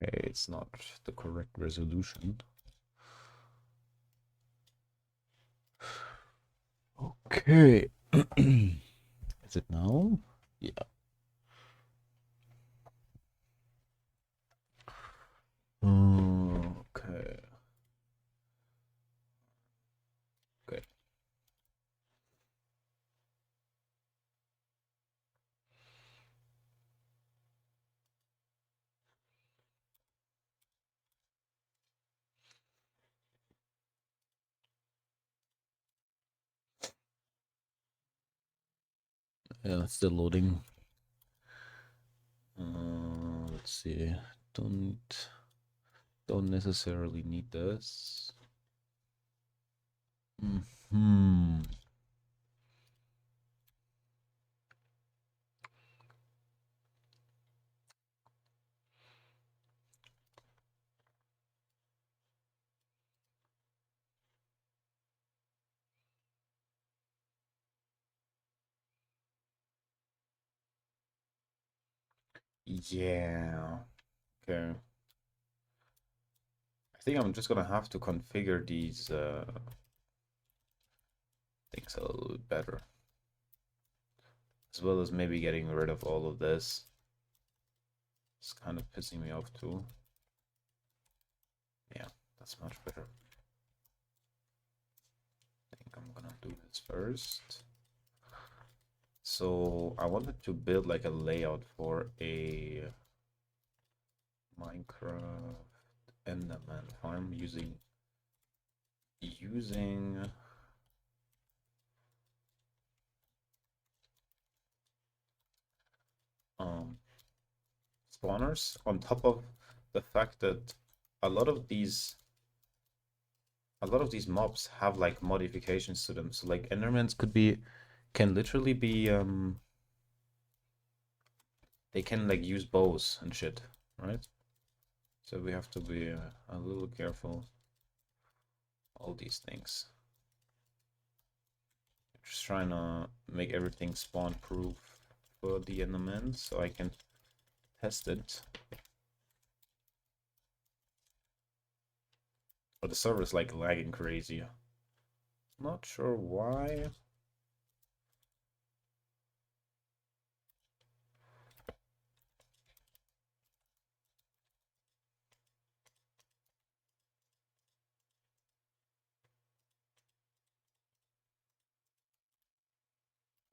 Okay, it's not the correct resolution. Okay. Is it now? Yeah. Okay. Okay. Yeah, it's still loading. Let's see. Don't necessarily need this. Hmm. Yeah. Okay. I think I'm just gonna have to configure these things a little bit better. As well as maybe getting rid of all of this. It's kind of pissing me off too. Yeah, that's much better. I think I'm gonna do this first. So I wanted to build like a layout for a Minecraft Enderman farm using um spawners, on top of the fact that a lot of these mobs have like modifications to them. So like Endermans can literally be they can like use bows and shit, right? So we have to be a little careful. All these things. Just trying to make everything spawn proof for the Enderman so I can test it. But the server's like lagging crazy. Not sure why.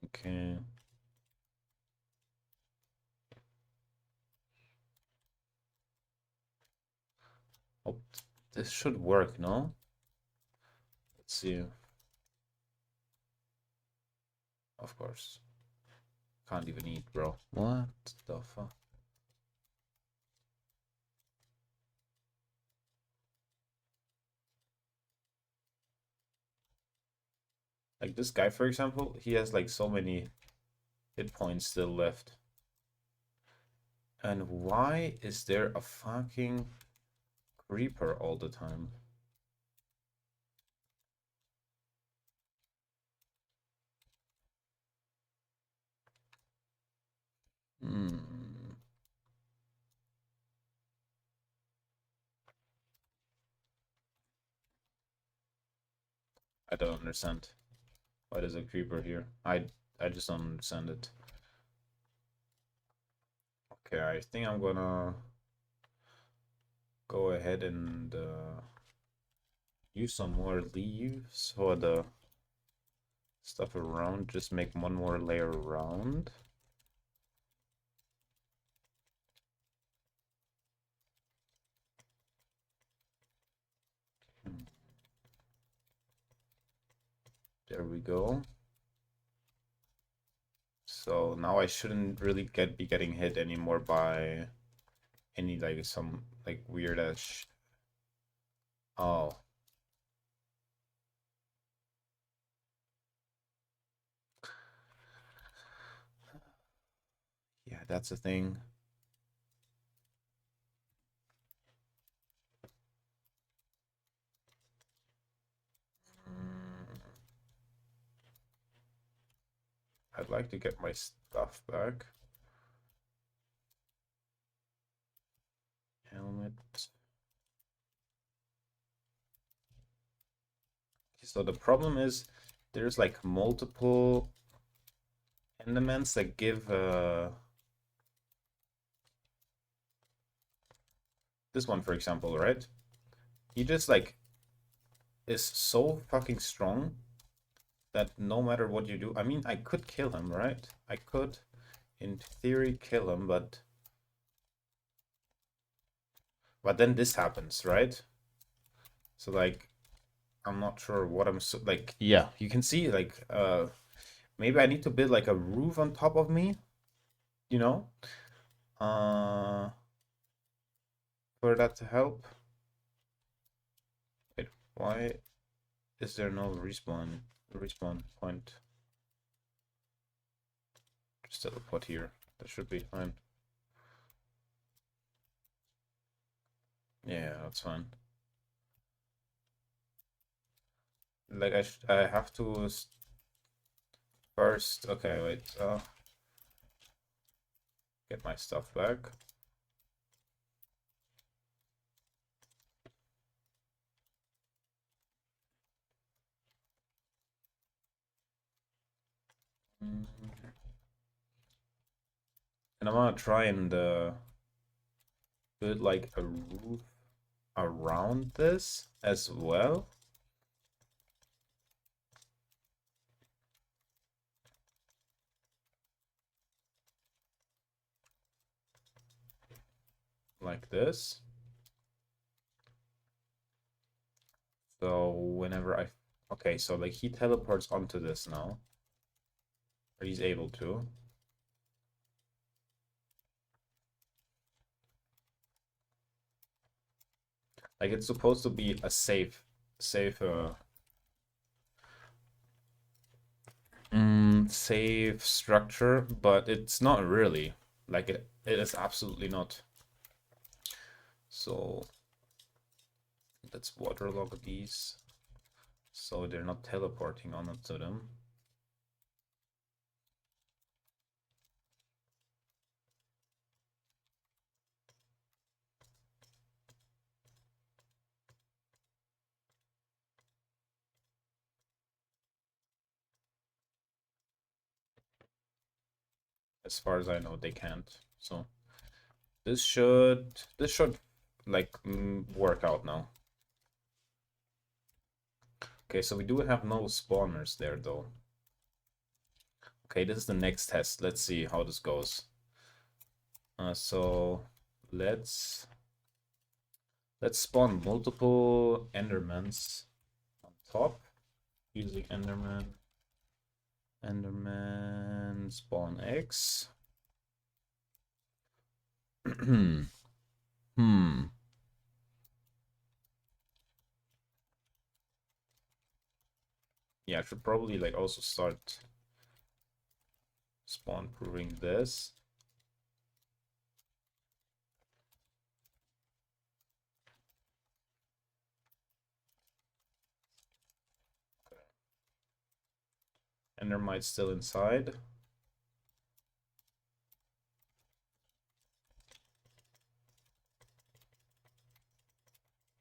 Okay. Oh, this should work, no? Let's see. Of course. Can't even eat, bro. What the fuck? Like this guy, for example, he has like so many hit points still left. And why is there a fucking creeper all the time? Hmm. I don't understand. Why there's a creeper here? I just don't understand it. Okay, I think I'm gonna go ahead and use some more leaves for the stuff around. Just make one more layer around. There we go. So now I shouldn't really be getting hit anymore by any like some like weird ass. Oh, yeah, that's a thing. Mm, I'd like to get my stuff back. Helmet. So the problem is there's like multiple Endermans that give this one, for example, right? He just like is so fucking strong that no matter what you do, I mean, I could kill him, right? I could, in theory, kill him, but then this happens, right? So like, I'm not sure what I'm so like. Yeah, you can see like maybe I need to build like a roof on top of me, you know, uh, for that to help. Wait, why is there no respawn point? Just teleport here. That should be fine. Yeah, that's fine. Like I have to first. Okay, wait. Get my stuff back. And I'm gonna try and build like a roof around this as well. Like this. So whenever okay, so like he teleports onto this now. Or he's able to. Like it's supposed to be a safe safe structure, but it's not really. Like it is absolutely not. So let's waterlog these so they're not teleporting onto them. As far as I know, they can't. So this should like work out now. Okay, so we do have no spawners there though. Okay, this is the next test. Let's see how this goes. So let's spawn multiple Endermans on top using Enderman spawn X. Hmm. Yeah, I should probably like also start spawn proving this. Endermite's still inside.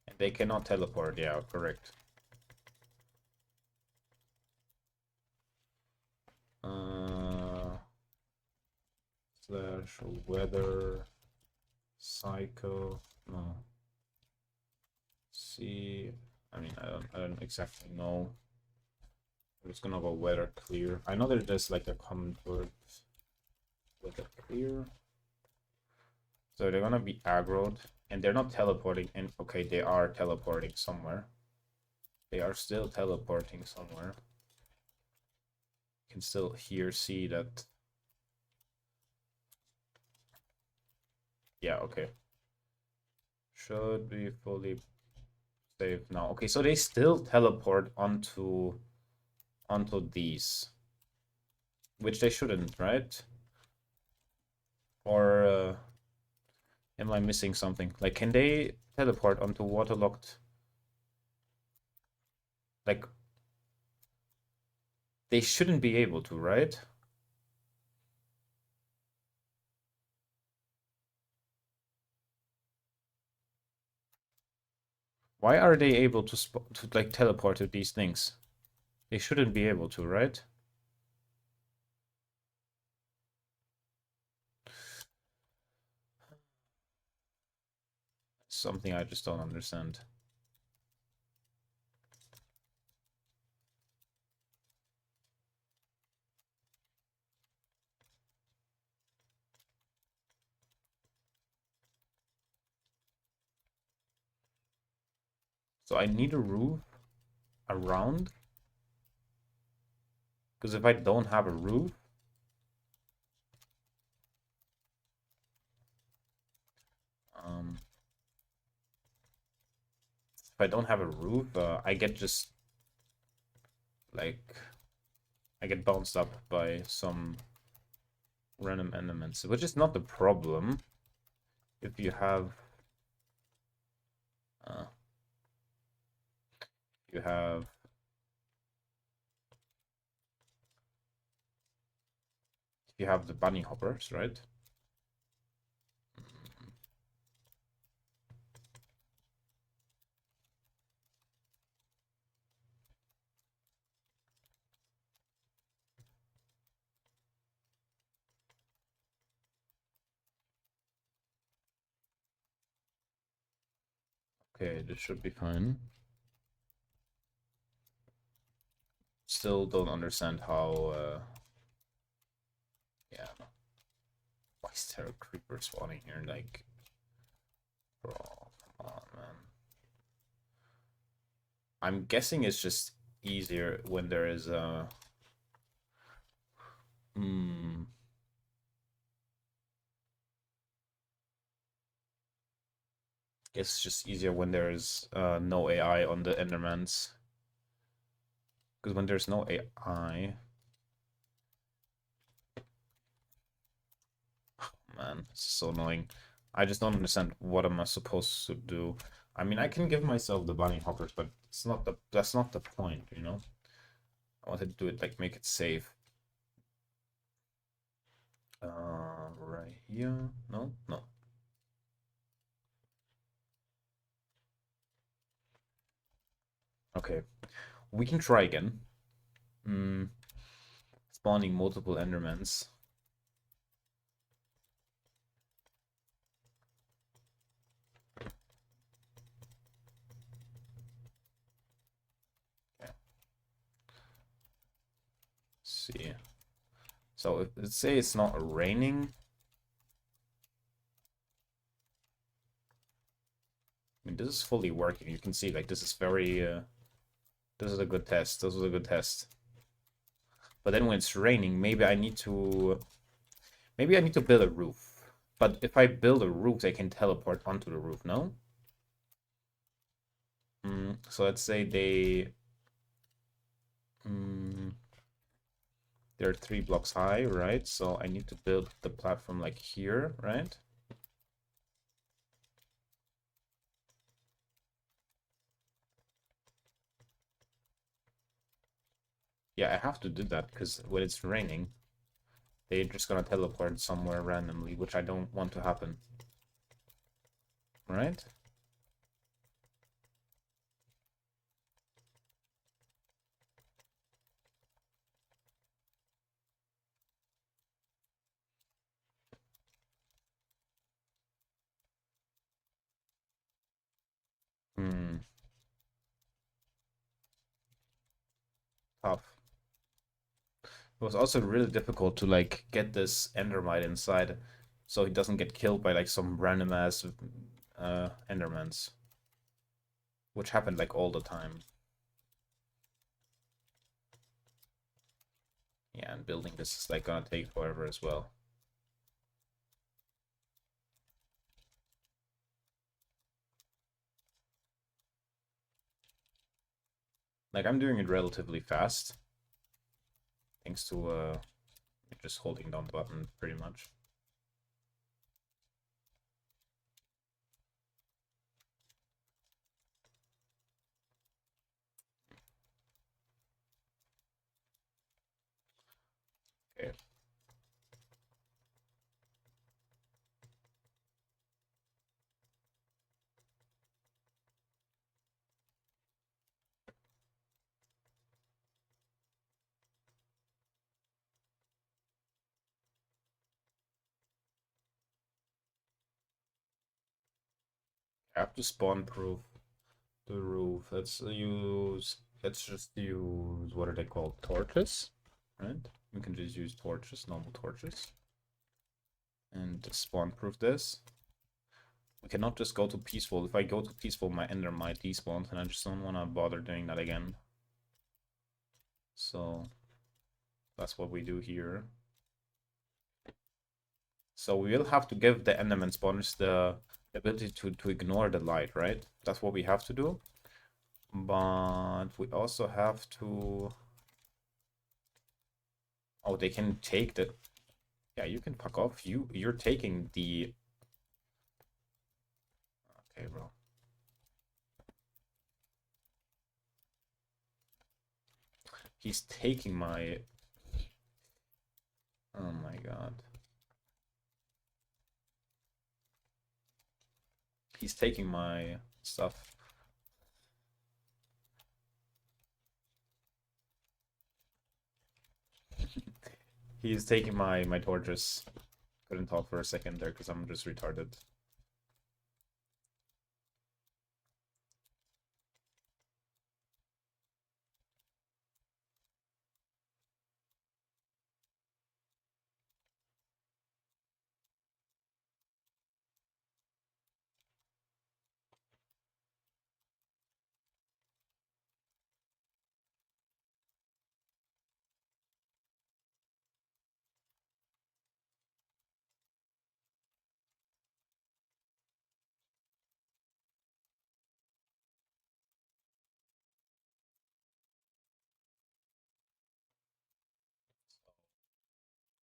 And they cannot teleport, yeah, correct. Slash weather psycho, no. See, I mean, I don't exactly know. I'm just gonna go weather clear. I know there's just like a common word, weather clear. So they're gonna be aggroed, and they're not teleporting. And okay, they are teleporting somewhere. They are still teleporting somewhere. You can still see that. Yeah, okay. Should be fully safe now. Okay, so they still teleport onto these, which they shouldn't, right? Or am I missing something? Like, can they teleport onto waterlogged? Like, they shouldn't be able to, right? Why are they able to like teleport to these things? They shouldn't be able to, right? Something I just don't understand. So I need a roof around, because if I don't have a roof, um, if I don't have a roof, I get just like I get bounced up by some random elements, which is not the problem if you have uh, you have if you have the bunny hoppers, right? Okay, this should be fine. Still don't understand how yeah. Why is there a creeper spawning here? Like, bro, come on, man. I'm guessing it's just easier when there is a hmm. Guess it's just easier when there's no AI on the Endermans. Because when there's no AI, man, it's so annoying. I just don't understand what am I supposed to do. I mean, I can give myself the bunny hoppers, but it's not that's not the point, you know? I wanted to do it like make it safe. Right here. No, no. Okay, we can try again. Mm, spawning multiple Endermans. Okay. Let's see. So if let's say it's not raining. I mean, this is fully working. You can see like this is very this is a good test. This was a good test. But then when it's raining, maybe I need to build a roof. But if I build a roof, I can teleport onto the roof, no? So let's say mm, they're 3 blocks high, right? So I need to build the platform like here, right? Yeah, I have to do that because when it's raining, they're just gonna teleport somewhere randomly, which I don't want to happen. Right? Hmm. Tough. It was also really difficult to like get this Endermite inside so he doesn't get killed by like some random ass Endermans. Which happened like all the time. Yeah, and building this is like gonna take forever as well. Like I'm doing it relatively fast. Thanks to just holding down the button pretty much. Okay. I have to spawn proof the roof. Let's just use, what are they called? Torches, right? We can just use torches, normal torches. And spawn proof this. We cannot just go to peaceful. If I go to peaceful, my ender might despawn, and I just don't want to bother doing that again. So that's what we do here. So we will have to give the enderman spawners the ability to ignore the light, right? That's what we have to do. But we also have to... Oh, they can take the... Yeah, you can fuck off. You're taking the... Okay, bro. He's taking my... Oh my god. He's taking my stuff. He's taking my torches. Couldn't talk for a second there because I'm just retarded.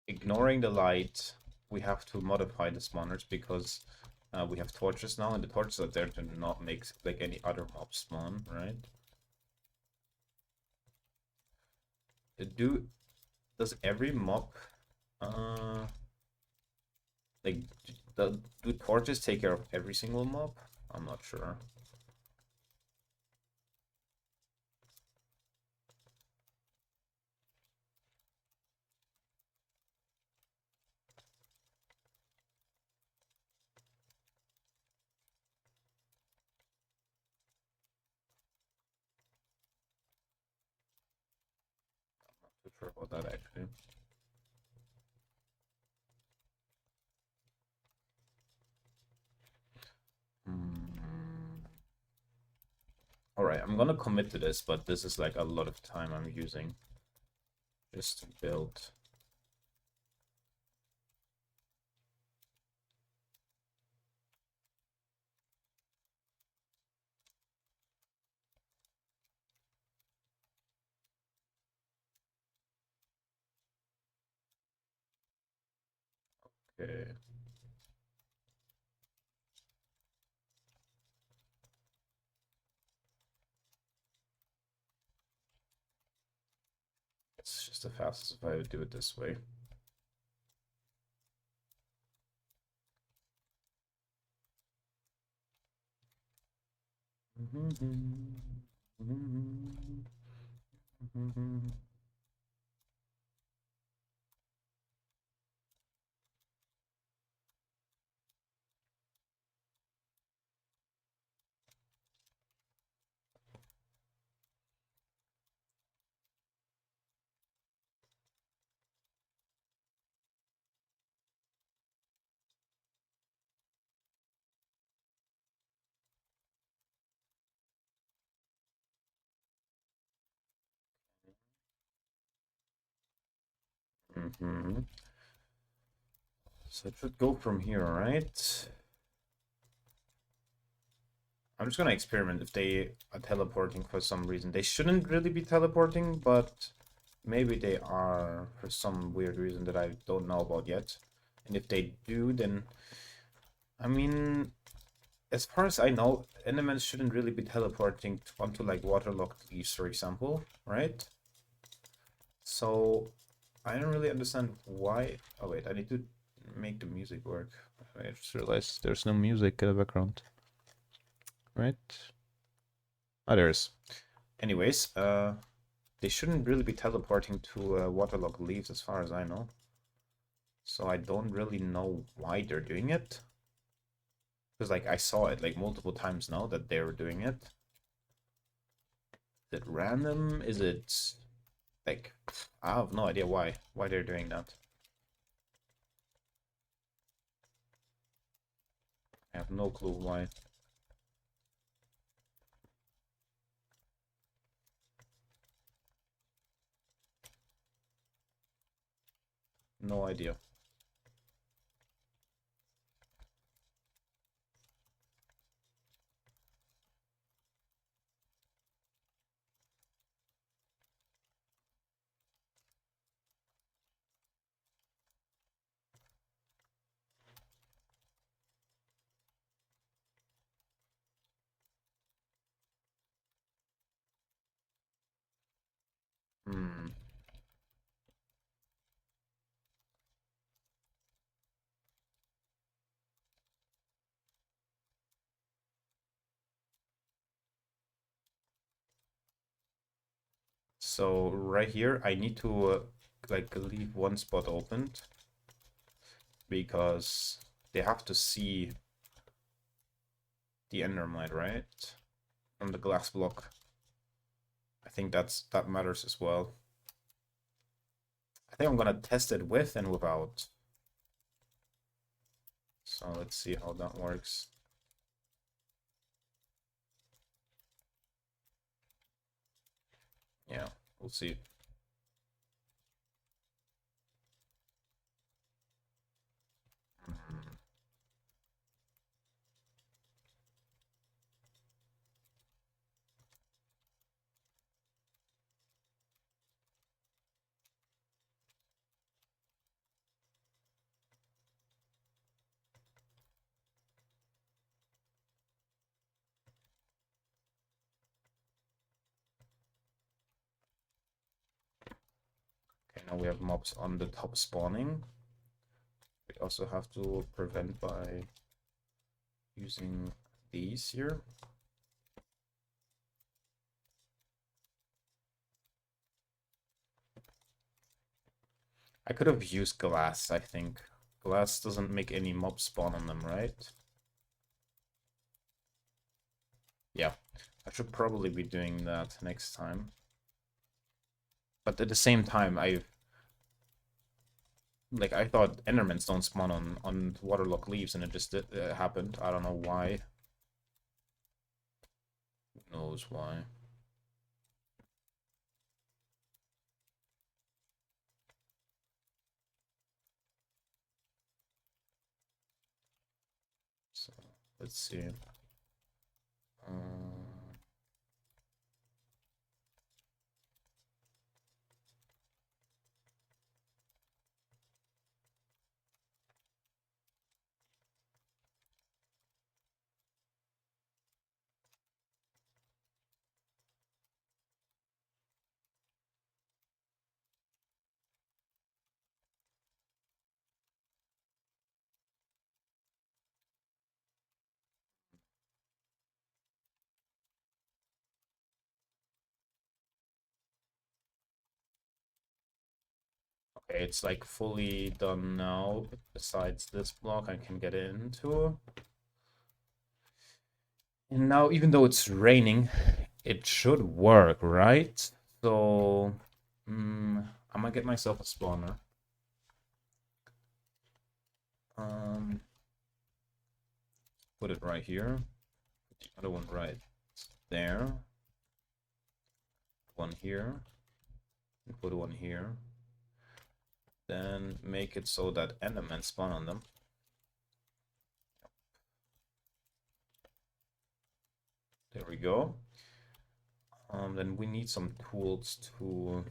Ignoring the light, we have to modify the spawners because we have torches now, and the torches are there to not make like any other mob spawn, right? Does every mob like do torches take care of every single mob? I'm not sure. Not too sure about that actually. Alright, I'm gonna commit to this, but this is like a lot of time I'm using just to build. Okay. It's just the fastest if I would do it this way. So it should go from here, right? I'm just gonna experiment if they are teleporting for some reason. They shouldn't really be teleporting, but maybe they are for some weird reason that I don't know about yet. And if they do, then... I mean, as far as I know, Endermen shouldn't really be teleporting onto like waterlogged leaves, for example, right? So I don't really understand why. Oh wait, I need to make the music work. I just realized there's no music in the background. Right? Oh, there is. Anyways, they shouldn't really be teleporting to waterlogged leaves as far as I know. So I don't really know why they're doing it. Because like I saw it like multiple times now that they were doing it. Is it random? Is it like I have no idea why they're doing that. I have no clue why. No idea. Hmm. So right here, I need to like leave one spot opened because they have to see the endermite, right? From the glass block. I think that matters as well. I think I'm gonna test it with and without. So let's see how that works. Yeah, we'll see. Mhm. Okay, now we have mobs on the top spawning. We also have to prevent by using these here. I could have used glass, I think. Glass doesn't make any mob spawn on them, right? Yeah, I should probably be doing that next time. But at the same time, I thought Endermans don't spawn on waterlogged leaves, and it just happened. I don't know why. Who knows why? So let's see. Okay, it's like fully done now. Besides this block, I can get into. And now, even though it's raining, it should work, right? So, I'm gonna get myself a spawner. Put it right here. Put the other one right there. One here. And put one here. Then make it so that endermen spawn on them. There we go. Then we need some tools to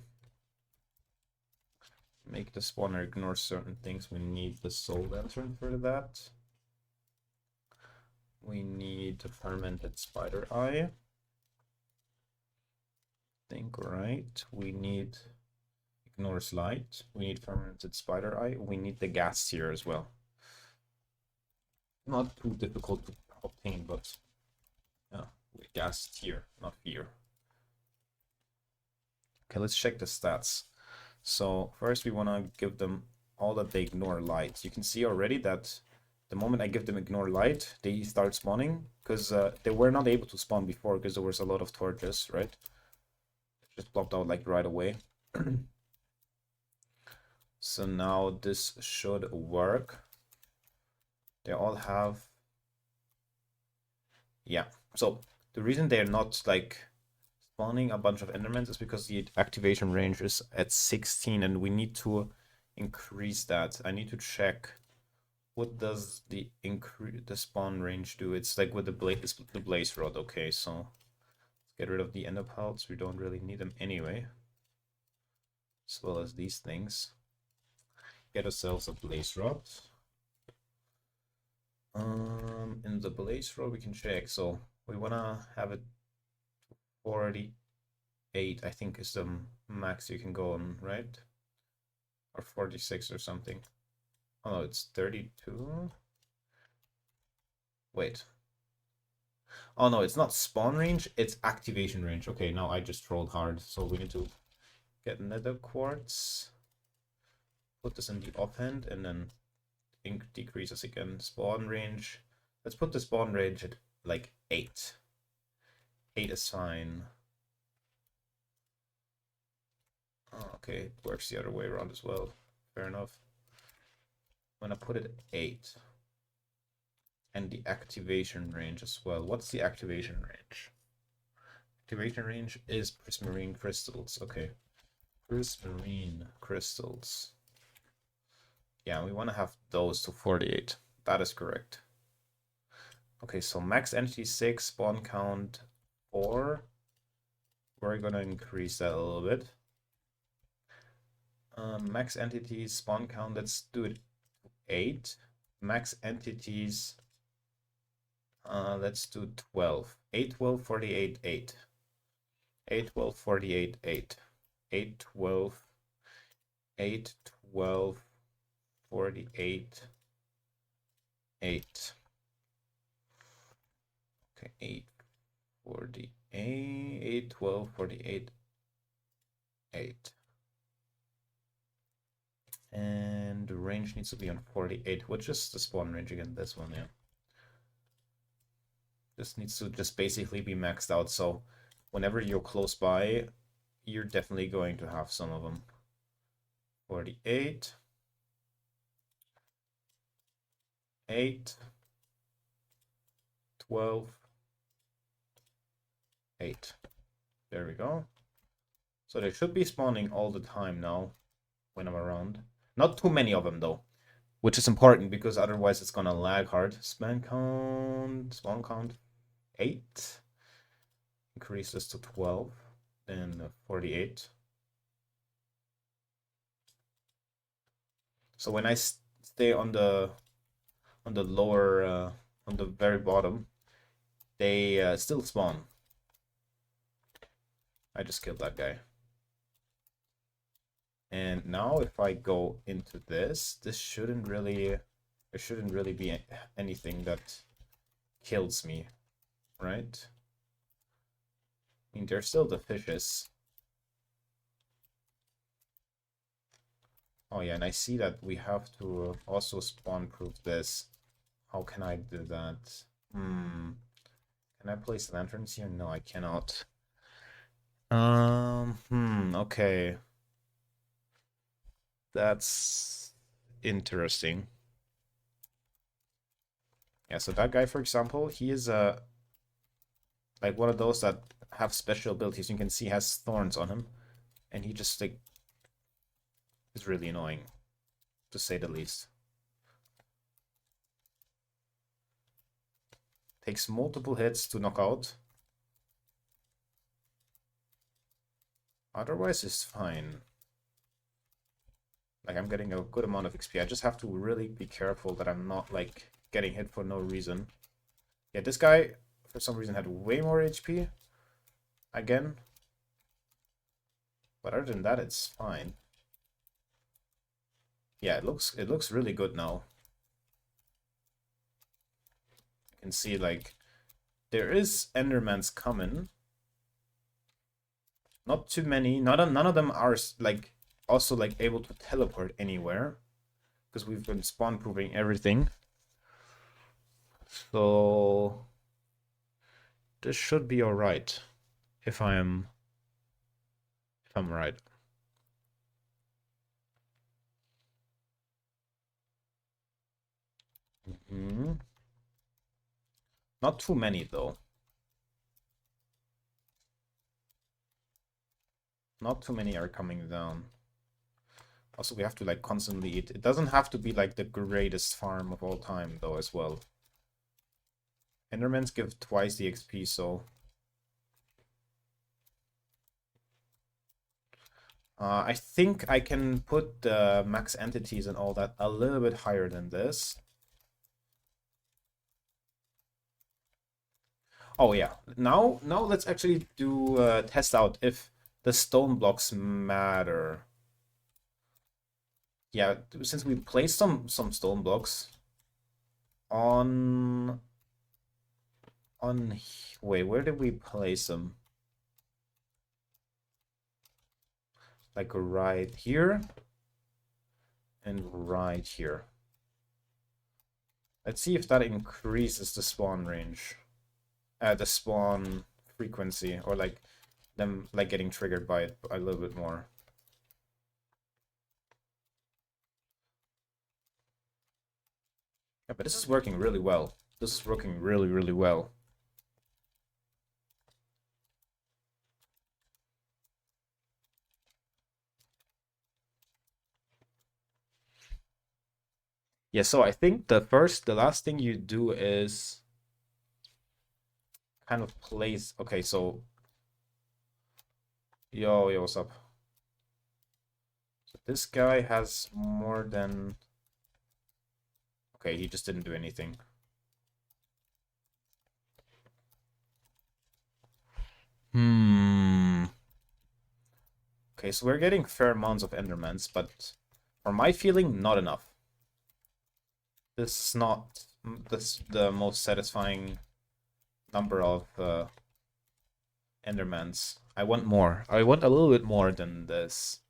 make the spawner ignore certain things. We need the soul lantern for that. We need the fermented spider eye. Think right. We need ignores light. We need fermented spider eye. We need the gas here as well. Not too difficult to obtain, but yeah, gas tier, not fear. Okay, let's check the stats. So first we want to give them all that they ignore light. You can see already that The moment I give them ignore light, they start spawning, because they were not able to spawn before because there was a lot of torches, right? Just plopped out like right away. So now this should work. They all have... Yeah, so the reason they're not like spawning a bunch of endermans is because the activation range is at 16 and we need to increase that. I need to check what does the spawn range do. It's like with the blaze rod. Okay, so let's get rid of the ender pelts. We don't really need them anyway, as well as these things. Get ourselves a blaze rod. In the blaze rod we can check. So we wanna have it 48, I think, is the max you can go on, right? Or 46 or something. Oh no, it's 32. Wait. Oh no, it's not spawn range, it's activation range. Okay, now I just trolled hard. So we need to get nether quartz. Put this in the offhand and then decrease this again. Spawn range. Let's put the spawn range at like 8. 8 is fine. Oh, okay, it works the other way around as well. Fair enough. I'm gonna put it at 8. And the activation range as well. What's the activation range? Activation range is prismarine crystals. Okay. Prismarine crystals. Yeah, we want to have those to 48. That is correct. Okay, so max entity 6, spawn count 4. We're gonna increase that a little bit. Max entities, spawn count, let's do it 8. Max entities, let's do 12. 8, 12, 48, 8. 8, 12, 48, 8. 8, 12, 8, 12, 48, 8. Okay, 8, 48, 8, 12, 48, 8. And the range needs to be on 48, which is the spawn range again, this one, yeah. This needs to just basically be maxed out, so whenever you're close by, you're definitely going to have some of them. 48. 8. 12. 8. There we go. So they should be spawning all the time now when I'm around. Not too many of them though, which is important because otherwise it's gonna lag hard. Spawn count 8. Increase this to 12, then 48. So when I stay on the lower, on the very bottom, they still spawn. I just killed that guy. And now if I go into this, there shouldn't really be anything that kills me, right? I mean, they're still the fishes. Oh yeah, and I see that we have to also spawn proof this. How can I do that? Can I place lanterns here? No, I cannot. Okay. That's interesting. Yeah, so that guy, for example, he is like one of those that have special abilities. You can see has thorns on him, and he just like is really annoying, to say the least. Takes multiple hits to knock out. Otherwise, it's fine. Like, I'm getting a good amount of XP. I just have to really be careful that I'm not, like, getting hit for no reason. Yeah, this guy, for some reason, had way more HP. Again. But other than that, it's fine. Yeah, it looks really good now. You can see, like, there is Endermans coming. Not too many. None of them are, like, also, like, able to teleport anywhere. Because we've been spawn-proofing everything. So this should be all right if I'm right. Not too many though. Not too many are coming down. Also, we have to like constantly eat. It doesn't have to be like the greatest farm of all time though as well. Endermans give twice the XP, so I think I can put the max entities and all that a little bit higher than this. Oh yeah, now let's actually do test out if the stone blocks matter. Yeah, since we placed some stone blocks on wait, where did we place them? Like right here and right here. Let's see if that increases the spawn range. The spawn frequency, or like them like getting triggered by it a little bit more. Yeah, but this is working really well. This is working really, really well. Yeah, so I think the last thing you do is kind of place. Okay, so yo, what's up? So this guy has more than. Okay, he just didn't do anything. Okay, so we're getting fair amounts of Endermans, but for my feeling, not enough. This is not the most satisfying number of Endermans. I want more. I want a little bit more than this.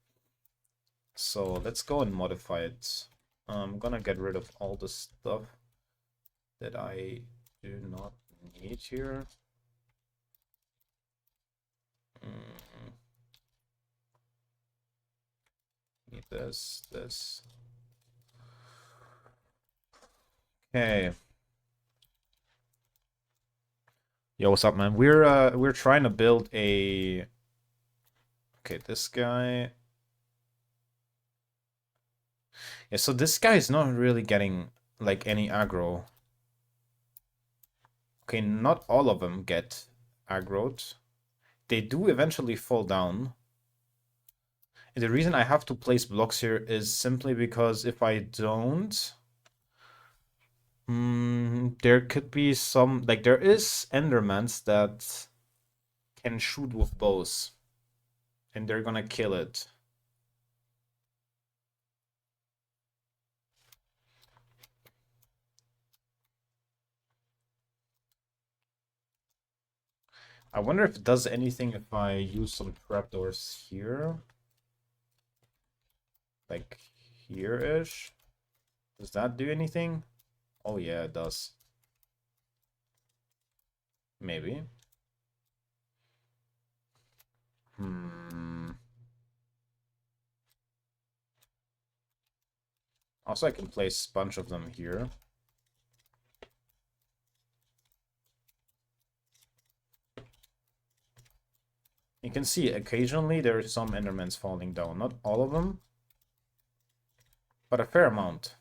So let's go and modify it. I'm gonna get rid of all the stuff that I do not need here. Need this. Okay. Yo, what's up, man? We're trying to build a. Okay, this guy. Yeah, so this guy is not really getting like any aggro. Okay, not all of them get aggroed. They do eventually fall down. And the reason I have to place blocks here is simply because if I don't, there could be some, like there is Endermans that can shoot with bows. And they're gonna kill it. I wonder if it does anything if I use some trapdoors here. Like here-ish. Does that do anything? Oh yeah, it does. Maybe. Also, I can place a bunch of them here. You can see occasionally there are some Endermans falling down. Not all of them, but a fair amount.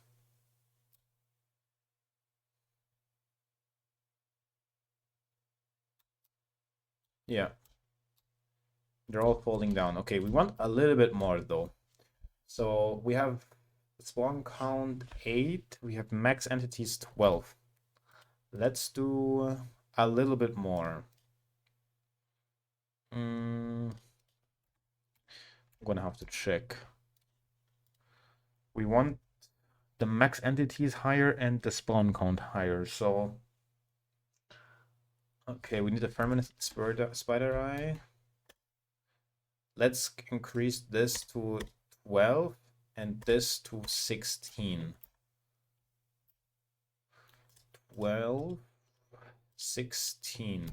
Yeah. They're all falling down. Okay, we want a little bit more though. So we have spawn count 8. We have max entities 12. Let's do a little bit more. I'm gonna have to check. We want the max entities higher and the spawn count higher, so okay, we need a permanent spider eye. Let's increase this to 12 and this to 16. 12, 16.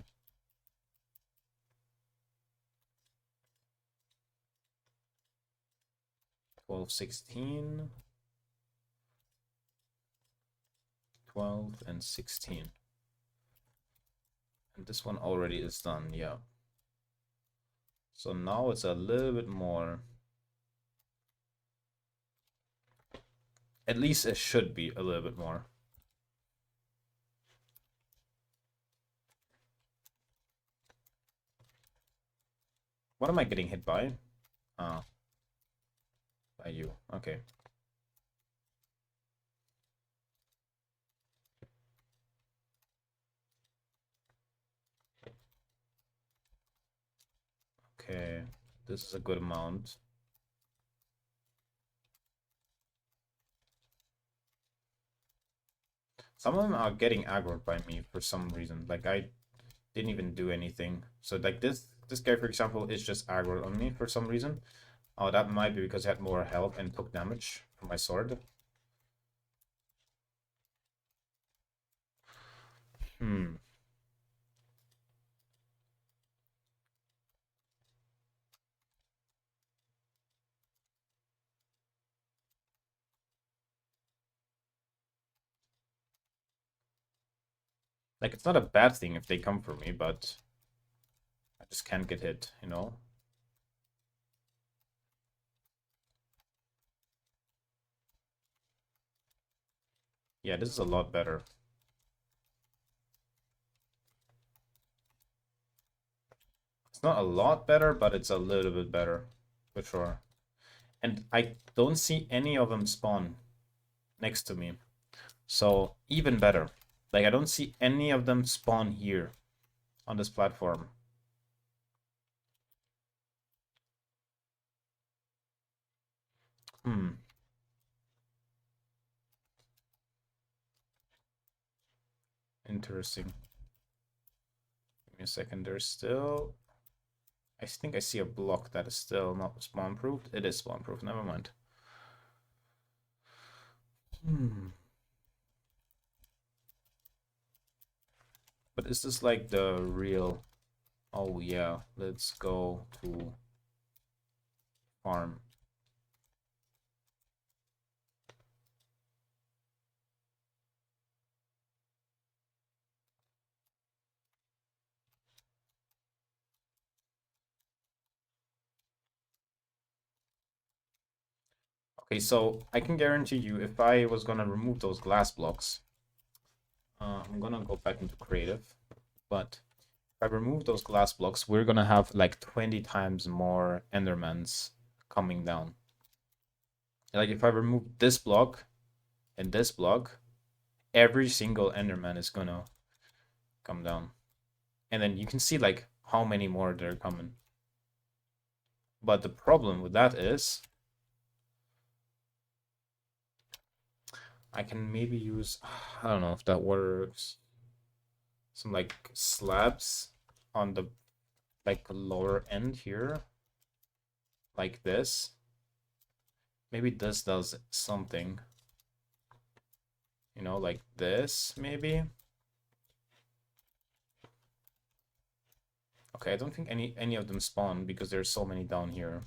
12, 16, 12, and 16. And this one already is done, yeah. So now it's a little bit more. At least it should be a little bit more. What am I getting hit by? Ah, by you. Okay. Okay, this is a good amount. Some of them are getting aggroed by me for some reason. Like I didn't even do anything. So like this guy, for example, is just aggroed on me for some reason. Oh, that might be because I had more health and took damage from my sword. Hmm. Like it's not a bad thing if they come for me, but I just can't get hit, you know? Yeah, this is a lot better. It's not a lot better, but it's a little bit better, for sure. And I don't see any of them spawn next to me. So, even better. Like, I don't see any of them spawn here on this platform. Hmm. Interesting. Give me a second. There's still... I think I see a block that is still not spawn-proofed. It is spawn-proof. Never mind. Hmm. But is this like the real... Oh, yeah. Let's go to farm. Okay, so I can guarantee you if I was gonna remove those glass blocks, I'm gonna go back into creative, but if I remove those glass blocks, we're gonna have like 20 times more Endermans coming down. Like if I remove this block and this block, every single Enderman is gonna come down. And then you can see like how many more they're coming. But the problem with that is I can maybe use, I don't know if that works, some like slabs on the like lower end here, like this. Maybe this does something, you know, like this maybe. Okay, I don't think any of them spawn because there's so many down here.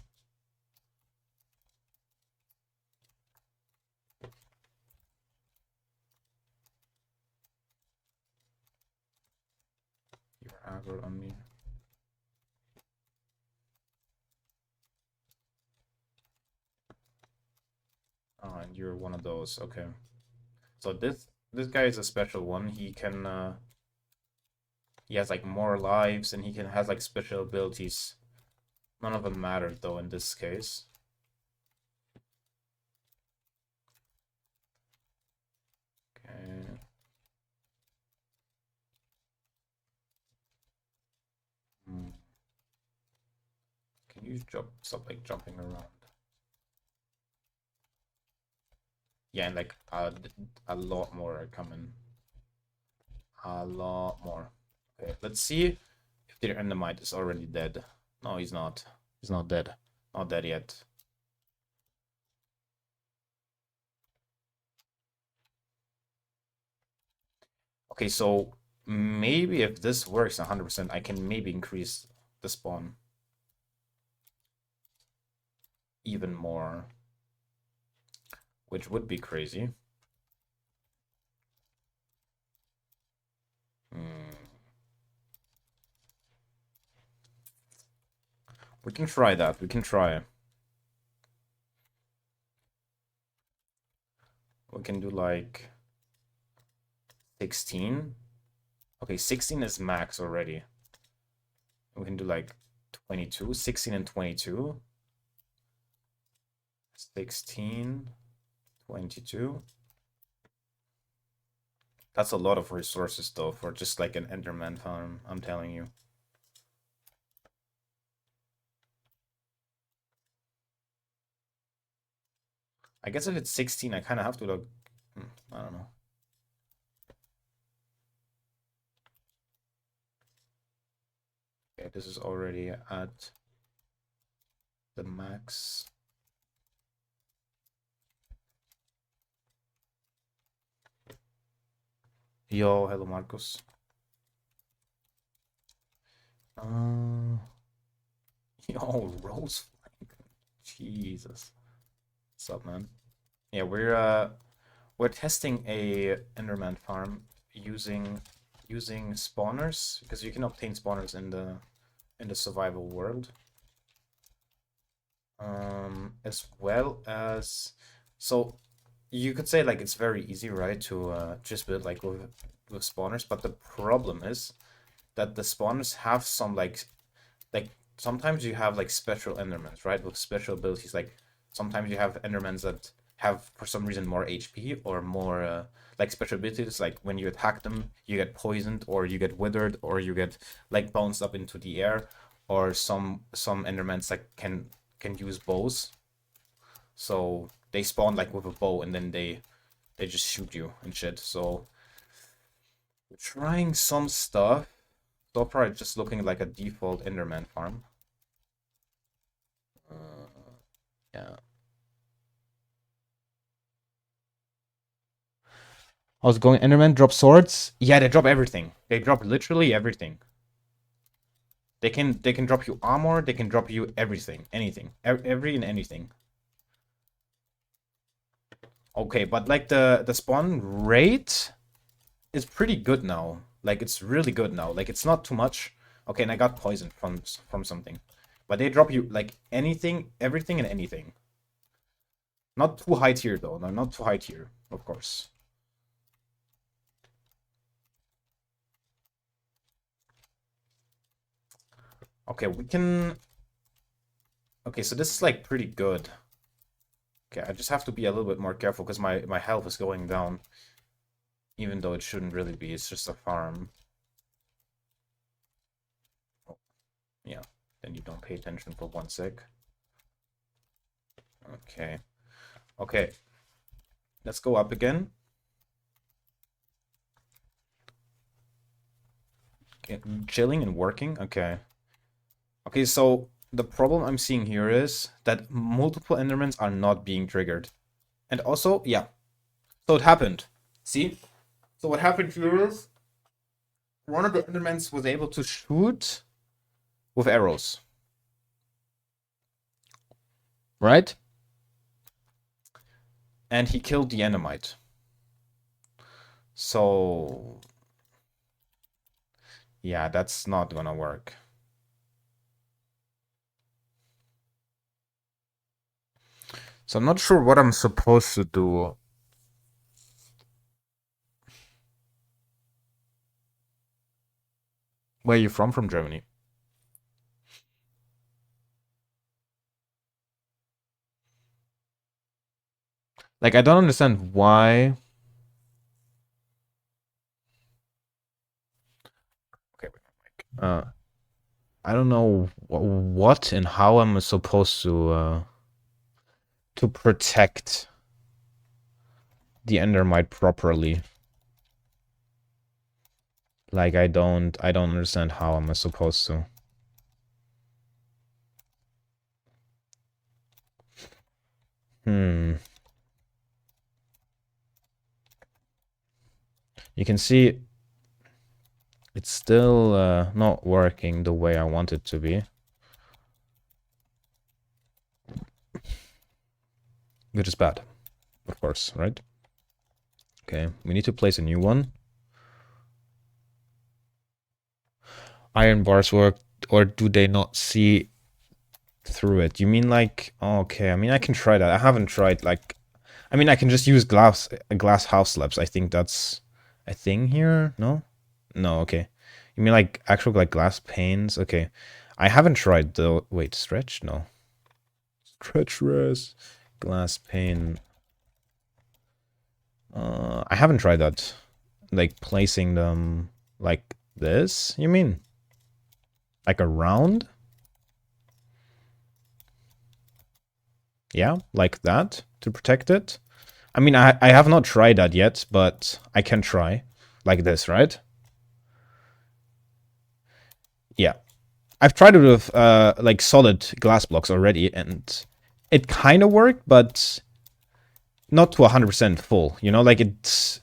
You're aggroed on me. Oh, and you're one of those. Okay. So this guy is a special one. He can he has like more lives and he can has like special abilities. None of them matter though in this case. Okay. Hmm. Can you stop like jumping around? Yeah, and like a lot more are coming. A lot more. Okay, let's see if their endermite is already dead. No, he's not. He's not dead. Not dead yet. Okay, so maybe if this works 100%, I can maybe increase the spawn even more, which would be crazy. Hmm. We can try that. We can try. We can do like 16. Okay, 16 is max already. We can do like 22, 16 and 22. 16, 22. That's a lot of resources though for just like an Enderman farm, I'm telling you. I guess if it's 16, I kind of have to look. I don't know. Okay, this is already at the max. Yo, hello Marcos. Yo, Rose Flank. Jesus. What's up, man? Yeah, we're testing a Enderman farm using spawners because you can obtain spawners in the survival world. As well as so you could say like it's very easy, right, to just build like with spawners, but the problem is that the spawners have some like sometimes you have like special endermans, right, with special abilities. Like sometimes you have endermans that have for some reason more HP or more like special abilities. Like when you attack them, you get poisoned, or you get withered, or you get like bounced up into the air, or some endermans that can use bows. So they spawn like with a bow and then they just shoot you and shit. So we're trying some stuff. So far, it's just looking like a default Enderman farm. Yeah. How's it going? Enderman drop swords? Yeah, they drop everything. They drop literally everything. They can drop you armor. They can drop you everything, anything, every and anything. Okay, but like the spawn rate is pretty good now. Like it's really good now. Like it's not too much. Okay, and I got poisoned from something, but they drop you like anything, everything, and anything. Not too high tier though. No, not too high tier, of course. Okay, we can. Okay, so this is like pretty good. Okay, I just have to be a little bit more careful because my health is going down, even though it shouldn't really be. It's just a farm. Oh, yeah, then you don't pay attention for 1 sec. Okay, okay, let's go up again. Okay, chilling and working. Okay. Okay, so the problem I'm seeing here is that multiple Endermans are not being triggered. And also, yeah. So it happened. See? So what happened here is one of the Endermans was able to shoot with arrows. Right? And he killed the Endermite. So yeah, that's not gonna work. So I'm not sure what I'm supposed to do. Where are you from? From Germany. Like, I don't understand why. Okay, I don't know what and how I'm supposed to protect the Endermite properly. Like, I don't understand how I'm supposed to. Hmm. You can see It's still not working the way I want it to be. Which is bad, of course, right? Okay, we need to place a new one. Iron bars work, or do they not see through it? You mean like, okay, I mean, I can try that. I haven't tried, like, I mean, I can just use glass house slabs. I think that's a thing here. No? No, okay. You mean like actual like glass panes? Okay. I haven't tried the wait, stretch? No. Treacherous glass pane. I haven't tried that. Like placing them like this, you mean? Like around? Yeah, like that to protect it. I mean, I have not tried that yet, but I can try. Like this, right? Yeah. I've tried it with like solid glass blocks already, and it kind of worked, but not to 100% full. You know, like it's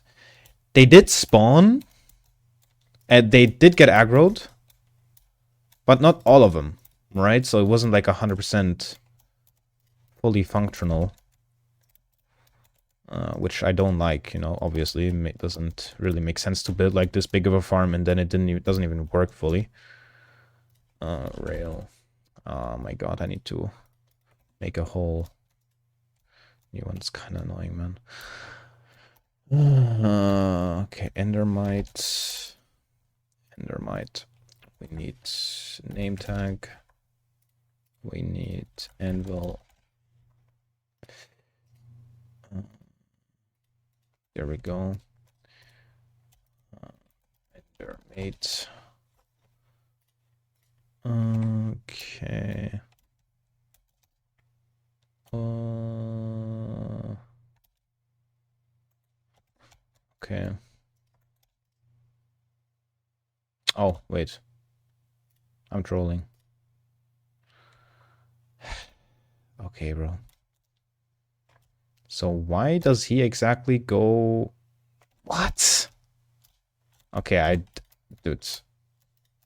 they did spawn, and they did get aggroed, but not all of them, right? So it wasn't like 100% fully functional, which I don't like. You know, obviously, it doesn't really make sense to build like this big of a farm and then it doesn't even work fully. Rail. Oh my god, I need to make a whole new one. It's kind of annoying, man. Okay, Endermite. Endermite. We need name tag. We need anvil. There we go. Endermate. Okay. Okay. Oh, wait. I'm trolling. Okay, bro. So why does he exactly go... What? Okay, dude.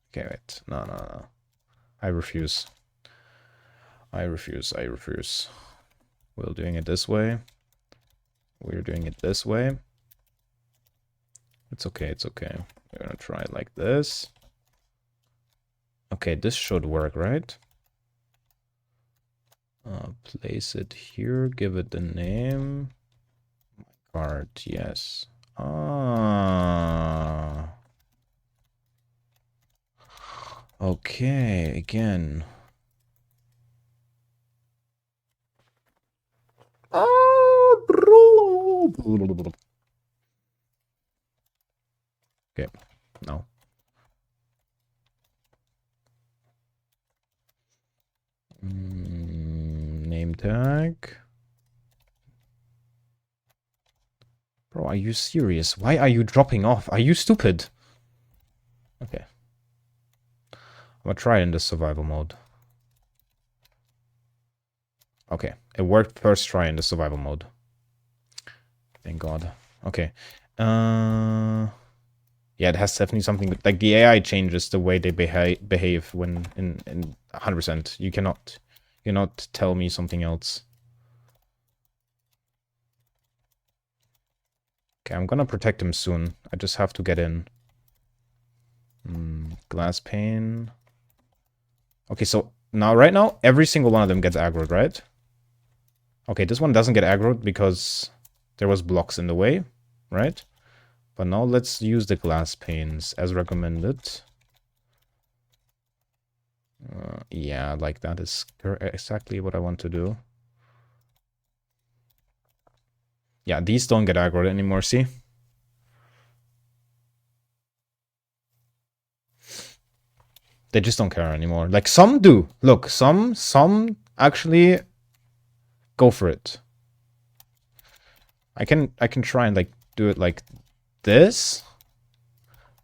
Okay, wait. No. I refuse. I refuse. We're doing it this way. We're doing it this way. It's okay. We're gonna try it like this. Okay, this should work, right? Place it here, give it the name. Card, yes. Okay, again. Okay, no. Name tag. Bro, are you serious? Why are you dropping off? Are you stupid? Okay. I'm gonna try it in the survival mode. Okay, it worked first try in the survival mode. Thank God. Okay. Yeah, it has definitely something like the AI changes the way they behave when in 100%. You cannot tell me something else. Okay, I'm gonna protect him soon. I just have to get in. Glass pane. Okay, so right now, every single one of them gets aggroed, right? Okay, this one doesn't get aggroed because there was blocks in the way, right? But now let's use the glass panes as recommended. Yeah, like that is exactly what I want to do. Yeah, these don't get aggroed anymore, see? They just don't care anymore. Like, some do. Look, some actually go for it. I can try and, like, do it like this.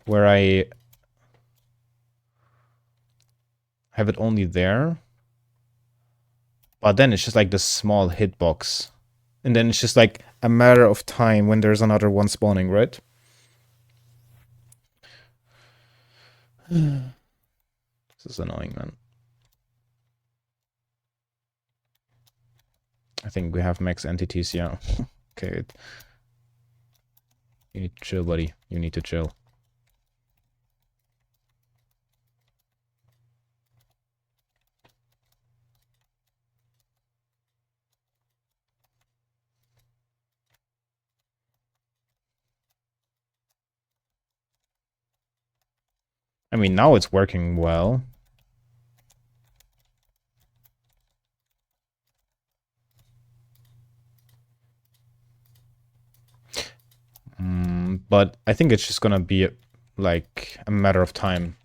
Where I have it only there. But then it's just like this small hitbox. And then it's just like a matter of time when there's another one spawning, right? This is annoying, man. I think we have max entities, yeah. Okay. You need to chill, buddy. You need to chill. I mean, now it's working well. But I think it's just gonna be like a matter of time.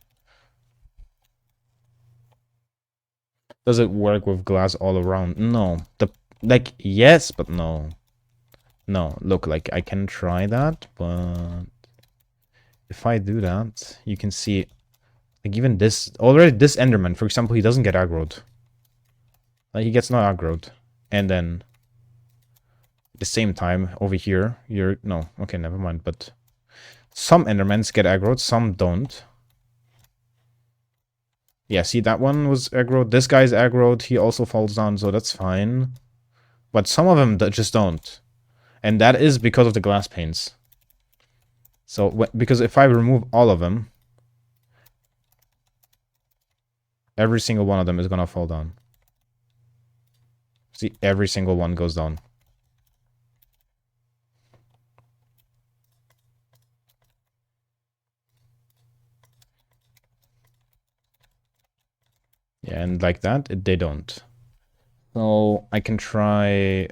Does it work with glass all around? No. Like yes, but no. No, look, like I can try that, but if I do that, you can see like even this already this Enderman, for example, he doesn't get aggroed. Like he gets not aggroed. And then at the same time over here, you're no, okay, never mind, but some Endermans get aggroed, some don't. Yeah, see, that one was aggroed. This guy's aggroed. He also falls down, so that's fine. But some of them just don't. And that is because of the glass panes. So, because if I remove all of them, every single one of them is gonna fall down. See, every single one goes down. Yeah, and like that, they don't. So, I can try...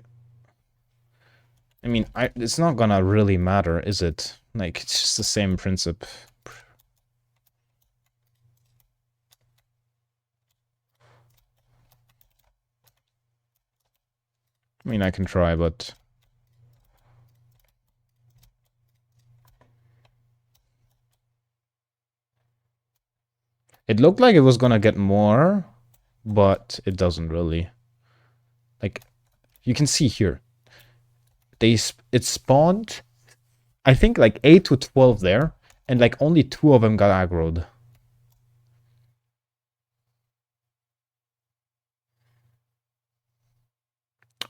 I mean, it's not gonna really matter, is it? Like, it's just the same principle. I mean, I can try, but... It looked like it was gonna get more, but it doesn't really. Like, you can see here. It spawned, I think, like 8 to 12 there, and like only 2 of them got aggroed.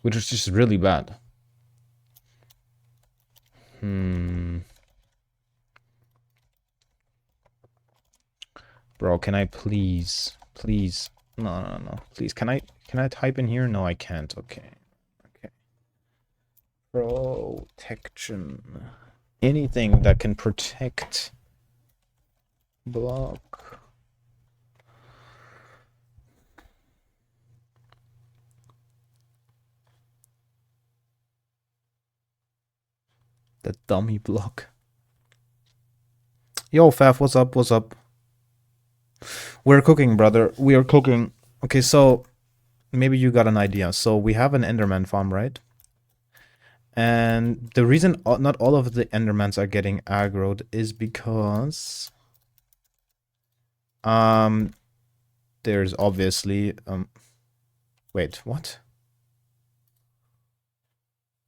Which is just really bad. Bro, can I please? Please. No. Please, can I type in here? No, I can't. Okay. Protection. Anything that can protect block. The dummy block. Yo, Faf, what's up? What's up? We're cooking, brother. We are cooking. Okay, so maybe you got an idea. So we have an Enderman farm, right? And the reason not all of the Endermans are getting aggroed is because there's obviously wait, what?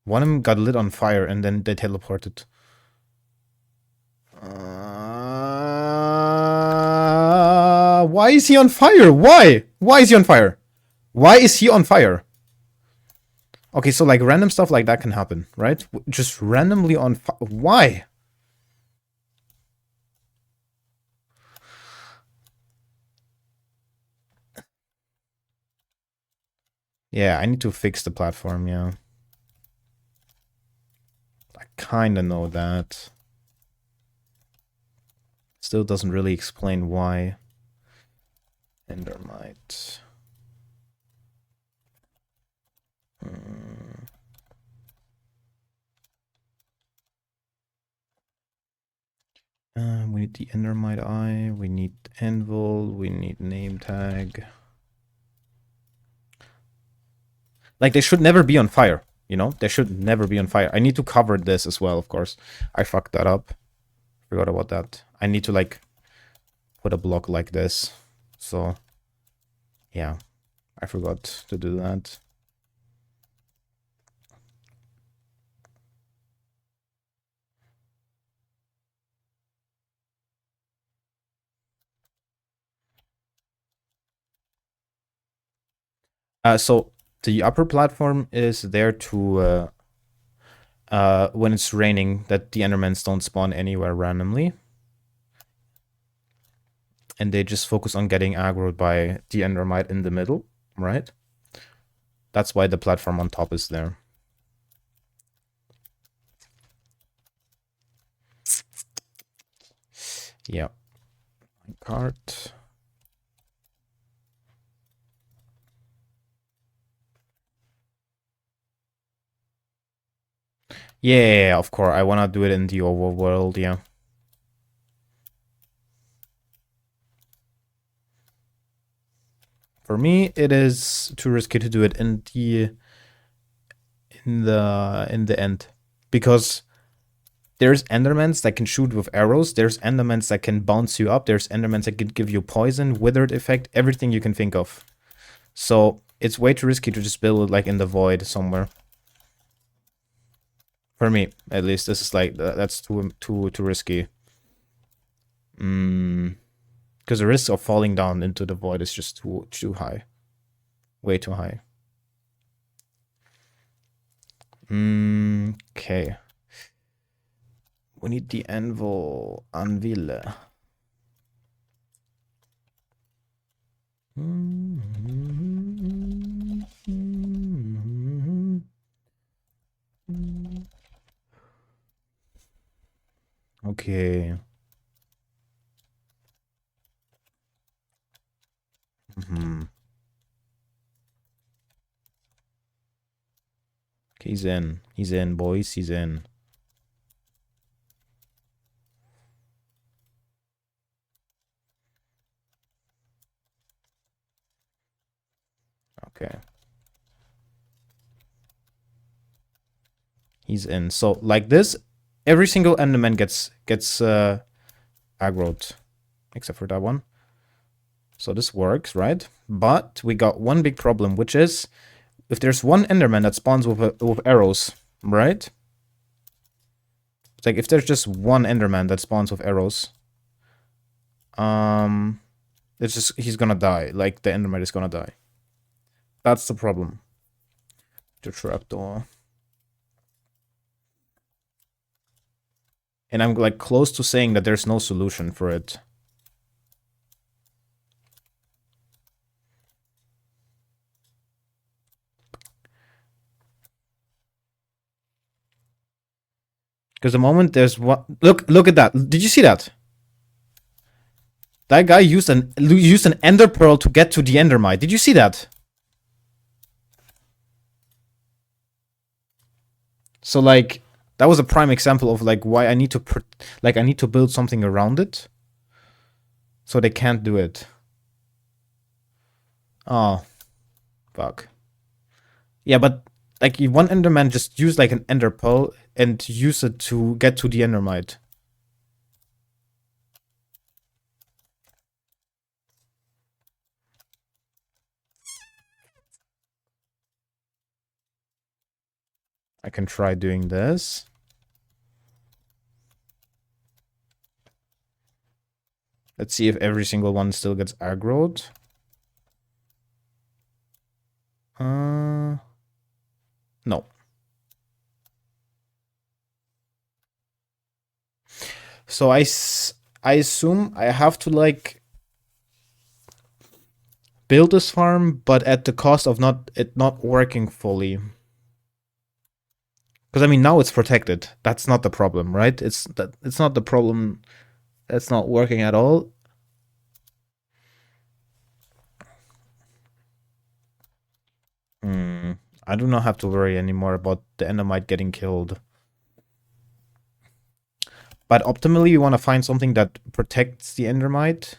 One of them got lit on fire and then they teleported. Why is he on fire? Why? Why is he on fire? Why is he on fire? Okay, so like random stuff like that can happen, right? Just randomly on fire. Why? Yeah, I need to fix the platform, yeah. I kinda know that. Still doesn't really explain why. Endermite. We need the Endermite eye, we need anvil, we need name tag. Like, they should never be on fire, you know? They should never be on fire. I need to cover this as well, of course. I fucked that up. Forgot about that. I need to, like, put a block like this. So, yeah. I forgot to do that. So the upper platform is there to when it's raining, that the Endermans don't spawn anywhere randomly, and they just focus on getting aggroed by the Endermite in the middle, right? That's why the platform on top is there. Yeah. Cart. Yeah, of course. I wanna do it in the overworld, yeah. For me, it is too risky to do it in the end. Because there's Endermans that can shoot with arrows, there's Endermans that can bounce you up, there's Endermans that can give you poison, withered effect, everything you can think of. So it's way too risky to just build it like in the void somewhere. For me, at least, this is like that's too risky. Because the risk of falling down into the void is just too high, way too high. Okay. We need the anvil. Okay. He's in. He's in, boys. He's in. Okay. He's in. So like this, every single Enderman gets aggroed, except for that one. So this works, right? But we got one big problem, which is if there's one Enderman that spawns with arrows, right? It's like if there's just one Enderman that spawns with arrows, it's just he's gonna die. Like the Enderman is gonna die. That's the problem. The trapdoor. And I'm like close to saying that there's no solution for it. Because the moment there's one, look at that. Did you see that? That guy used an ender pearl to get to the endermite. Did you see that? So like that was a prime example of like why I need to build something around it, so they can't do it. Oh, fuck. Yeah, but like if one enderman just use like an ender pearl and use it to get to the endermite. I can try doing this. Let's see if every single one still gets aggroed. No. So I assume I have to like build this farm, but at the cost of not working fully. Because I mean now it's protected. That's not the problem, right? It's not the problem. That's not working at all. I do not have to worry anymore about the endermite getting killed. But optimally, we want to find something that protects the endermite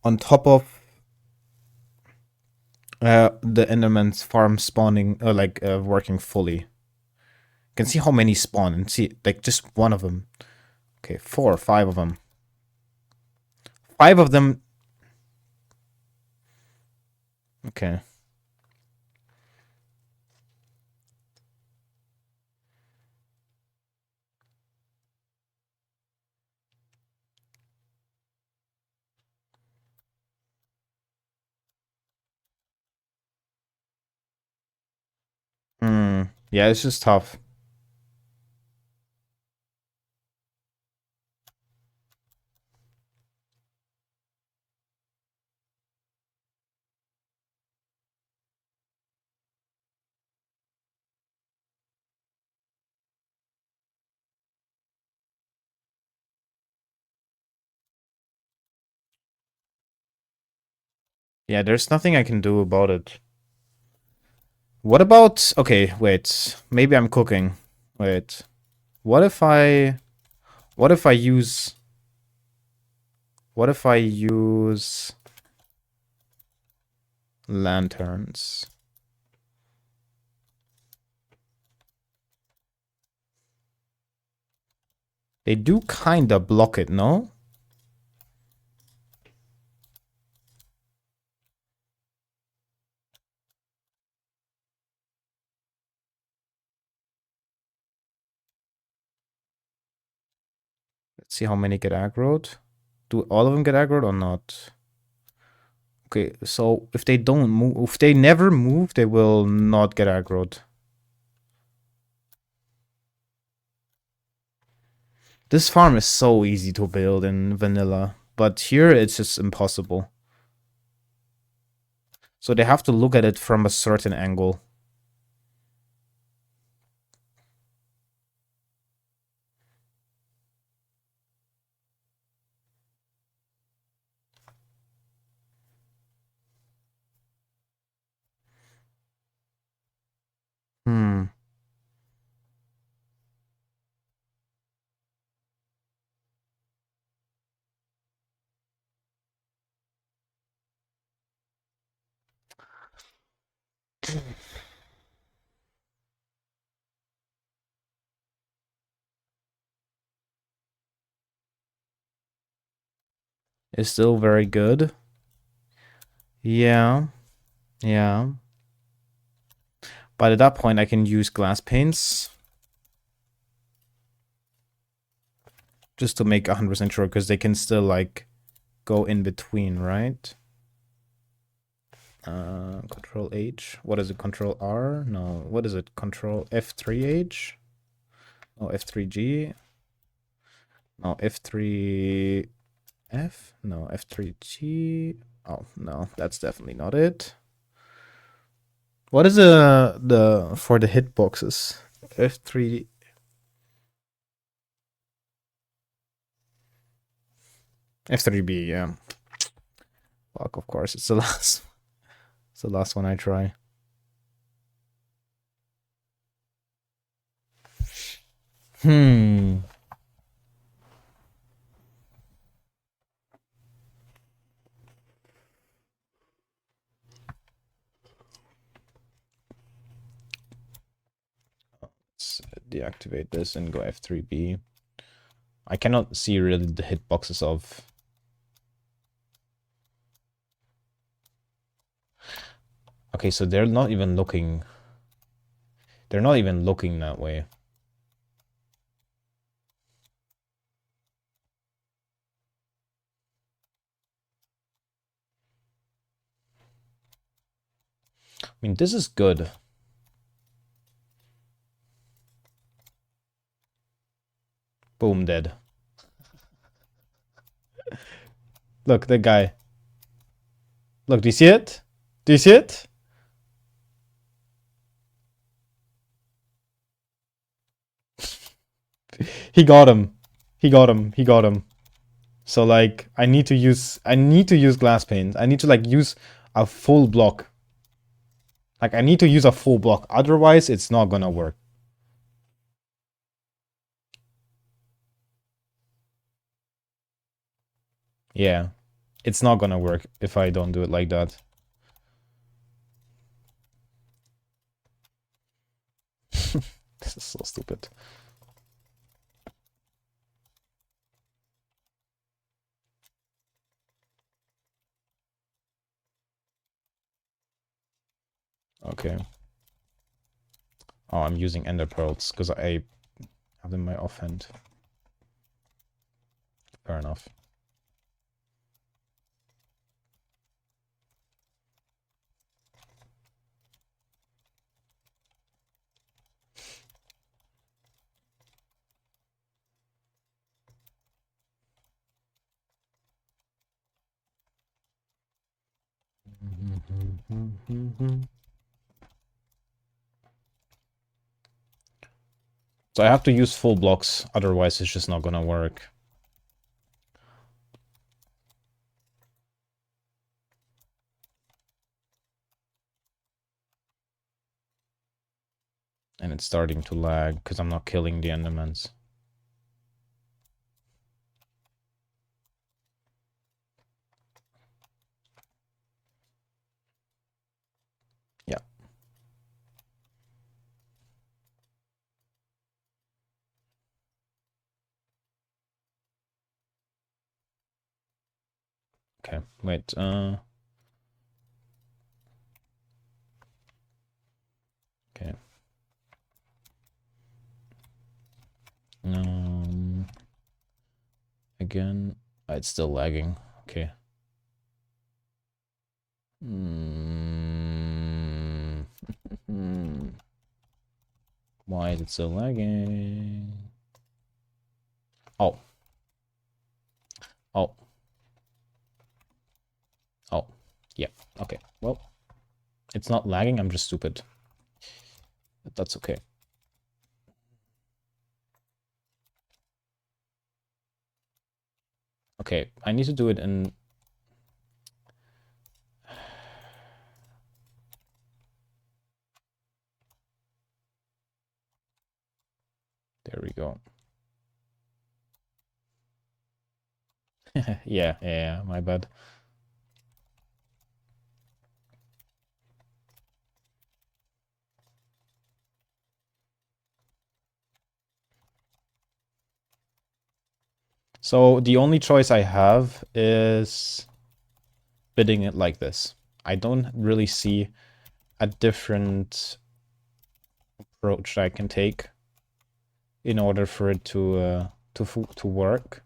on top of the enderman's farm spawning, working fully. You can see how many spawn and see like just one of them. Okay, 4 or 5 of them. 5 of them. Okay. Yeah, it's just tough. Yeah, there's nothing I can do about it. What about... Okay, wait. Maybe I'm cooking. Wait. What if I... What if I use... What if I use... lanterns? They do kinda block it, no? Let's see how many get aggroed. Do all of them get aggroed or not? Okay, so if they don't move, if they never move, they will not get aggroed. This farm is so easy to build in vanilla, but here it's just impossible. So they have to look at it from a certain angle. Hmm. It's still very good. Yeah. Yeah. But at that point, I can use glass paints. Just to make 100% sure, because they can still, like, go in between, right? Control H. What is it? Control R? No. What is it? Control F3H? Oh, F3G? No, F3F? No, F3G. Oh, no, that's definitely not it. What is the for the hitboxes? F3 F3B, yeah. Fuck, of course, it's the last one I try. Hmm. Let's deactivate this and go F3B. I cannot see really the hitboxes of... Okay, so they're not even looking... They're not even looking that way. I mean, this is good. Boom, dead. Look, that guy. Look, do you see it? Do you see it? He got him. He got him. He got him. So like I need to use glass paint. I need to like use a full block. Like I need to use a full block. Otherwise it's not gonna work. Yeah. It's not gonna work if I don't do it like that. This is so stupid. Okay. Oh, I'm using ender pearls because I have them in my offhand. Fair enough. So I have to use full blocks, otherwise it's just not gonna work. And it's starting to lag because I'm not killing the endermans. Yeah. Okay, wait, okay. Again, it's still lagging. Okay. Why is it still lagging? Oh. Oh. Oh. Yeah. Okay. Well, it's not lagging. I'm just stupid. But that's okay. Okay. I need to do it in... There we go. Yeah, my bad. So the only choice I have is bidding it like this. I don't really see a different approach that I can take in order for it to work.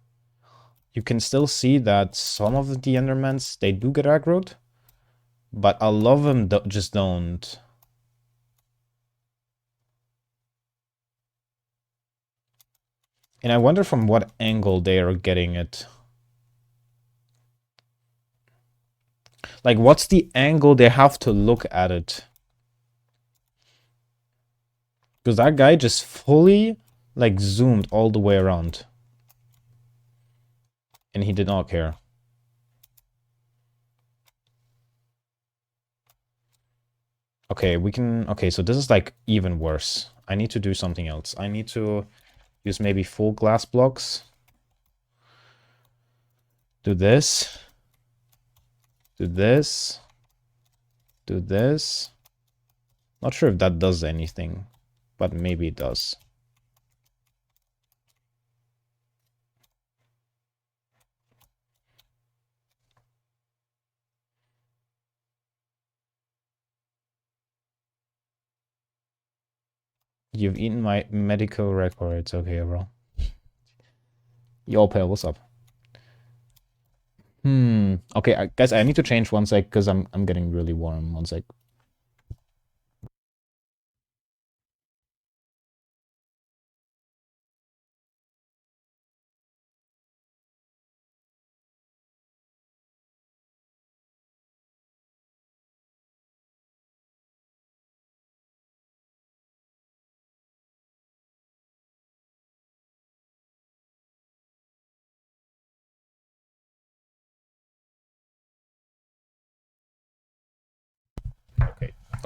You can still see that some of the Endermans, they do get aggroed, but a lot of them just don't. And I wonder from what angle they are getting it. Like, what's the angle they have to look at it? Because that guy just fully, like, zoomed all the way around. And he did not care. Okay, we can... Okay, so this is, like, even worse. I need to do something else. I need to use maybe full glass blocks. Do this. Do this. Do this. Not sure if that does anything, but maybe it does. You've eaten my medical records. Okay, bro. Yo, pal, what's up? Okay, guys, I need to change one sec because I'm getting really warm. One sec.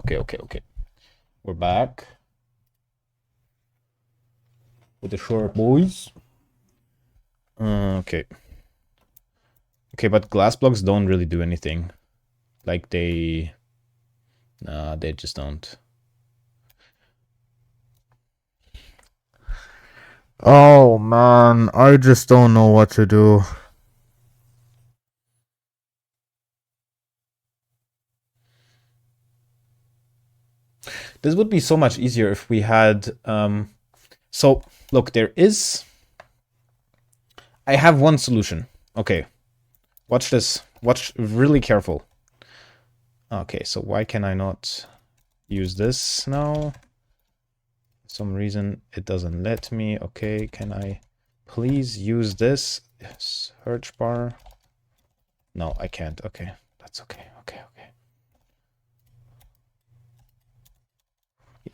Okay. We're back with the short boys. Okay. Okay, but glass blocks don't really do anything. Like they... Nah, they just don't. Oh man, I just don't know what to do. This would be so much easier if we had... So, look, there is... I have one solution. Okay. Watch this. Watch really careful. Okay, so why can I not use this now? For some reason it doesn't let me. Okay, can I please use this search bar? No, I can't. Okay, that's okay. Okay.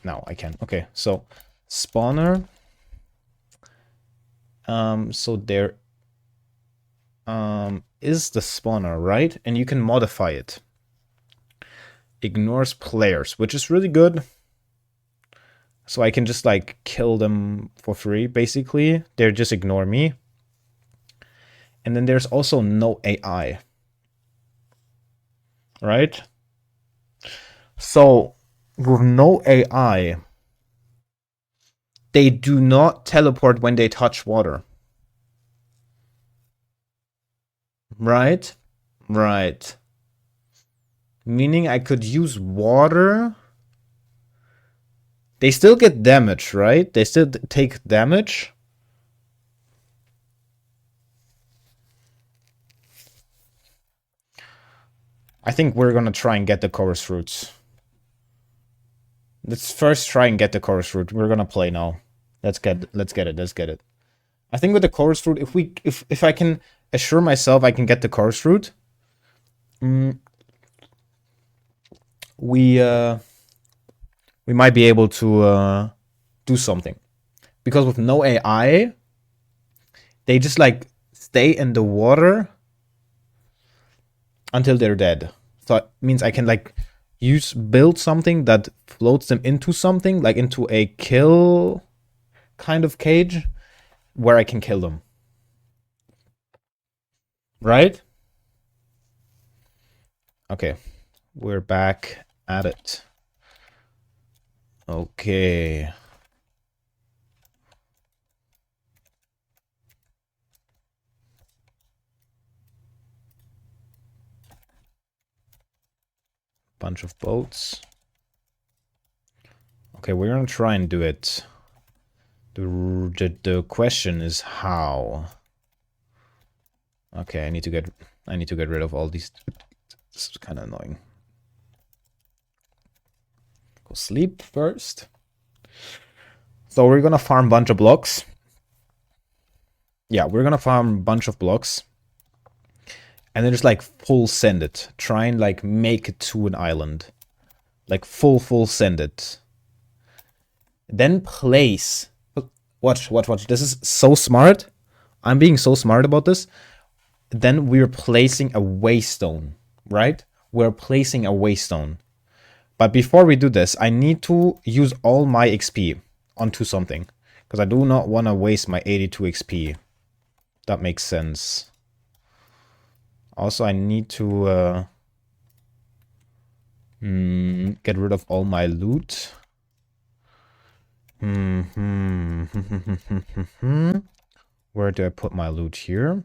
Now I can. Okay, so spawner. So there is the spawner, right? And you can modify it. Ignores players, which is really good. So I can just like kill them for free, basically. They just ignore me. And then there's also no AI. Right? So with no AI, they do not teleport when they touch water. Right? Right. Meaning I could use water. They still get damage, right? They still take damage. I think we're gonna try and get the chorus fruits. Let's first try and get the chorus fruit. We're gonna play now. Let's get it. I think with the chorus fruit, if I can assure myself I can get the chorus fruit, we might be able to do something. Because with no AI, they just like stay in the water until they're dead. So it means I can like build something that floats them into something, like into a kill kind of cage where I can kill them. Right? Okay. We're back at it. Okay. Bunch of boats. Okay, we're gonna try and do it. The question is how. Okay, I need to get rid of all these. This is kind of annoying. Go sleep first. So we're gonna farm a bunch of blocks. Yeah, we're gonna farm a bunch of blocks. And then just like full send it. Try and like make it to an island. Like full send it. Then place. Watch. This is so smart. I'm being so smart about this. Then we're placing a waystone, right? We're placing a waystone. But before we do this, I need to use all my XP onto something. Because I do not want to waste my 82 XP. That makes sense. Also, I need to get rid of all my loot. Where do I put my loot here?